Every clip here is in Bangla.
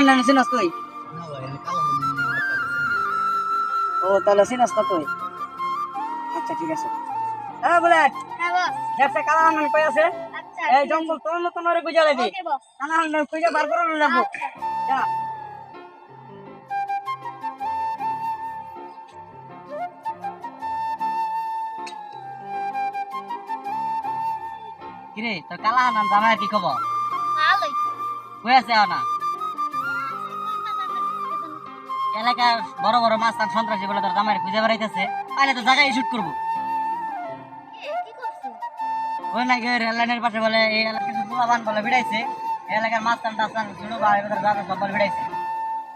হান্নান চিনস তুই? ও তাহলে চিনস না তুই? আচ্ছা ঠিক আছে। হ্যাঁ বুলেট, হ্যাঁ বস। দেখছে কালা হান্নান কই আছে? আচ্ছা এই জঙ্গল তোর মতন ওরে বুঝা লাগবি। ওকে বস। কালা হান্নান কইরা বার করে লাগবো। আচ্ছা। যা। কিরে তোর কালা হান্নান জামাই কি খবর? ভালোই। কই আছে না? এলাকার বড় বড় মাস্তান সন্ত্রাসী বলে তোর জামাই খুঁজে বেড়াইতেছে, পাইলে তো জায়গায় শুট করবো। কি করছিস? ওই নাকি ওই রেল লাইনের পাশে বলে এই এলাকার কিছু পোলাপান বলে বিড়াইছে, এই এলাকার মাস্তান টাস্তান ছোট ভাই ওদের দাদা সব বলে বিড়াইছে।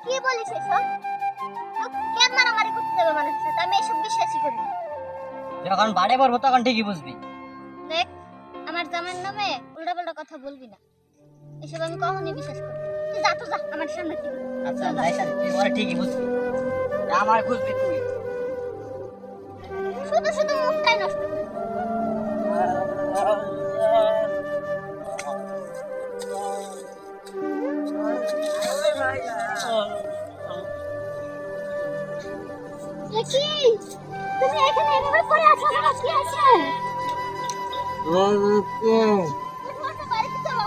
কি বলিস এসব? কেন মারামারি করতে যাবে মানুষের সাথে? আমি এসব বিশ্বাসই করি না। যখন বাড়ে পড়বো তখন ঠিকই বুঝবি। দেখ, আমার জামাইয়ের নামে উল্টাপাল্টা কথা বলবি না। এসব আমি কখনোই বিশ্বাস করি না। তুই যা তো যা আমার সামনে থেকে। আচ্ছা তুই পরে ঠিকই বুঝবি, আমার খুঁজবি তুই। শুধু শুধু মুখটাই নষ্ট করিস। কি তুমি এখানে এভাবে পড়ে আছো কেন? কি আছে? উঠো, বাড়িতে চলো।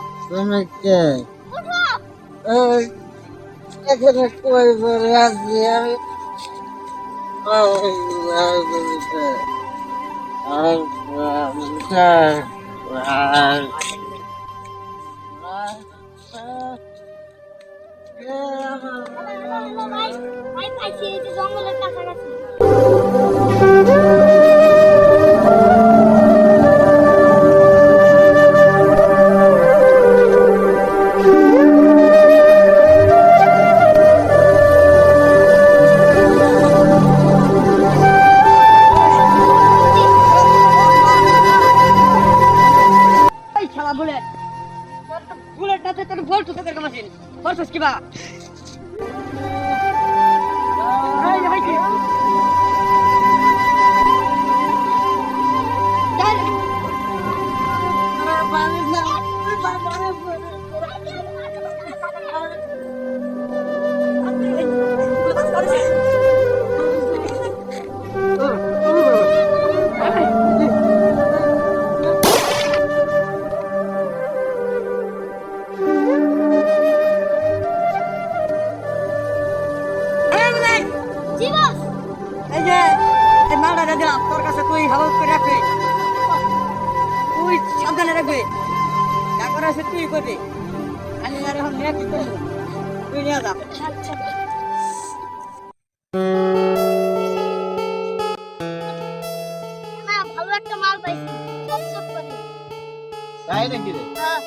উঠো। এখানে কই বলে আছি আমি? ভাই ভাই পাইছি এই যে জঙ্গলের কাছাকাছি। এই শালা বুলেট, বুলেট না তোর বলতো তোদের কামাছিস বলছিস কি বা? এই কি জি বস। এই যে এই মালটা দিলাম তোর কাছে, তুই হাওয়াজ করে রাখবি, তুই সাবধানে রাখবি, যা করে আছে তুই করবি। আমি আর এখন নিয়ে কি করবো, তুই নিয়ে যা। আচ্ছা। না ভালো একটা মাল পাইছি। সব সব করে। তাই নাকি রে? হ্যাঁ।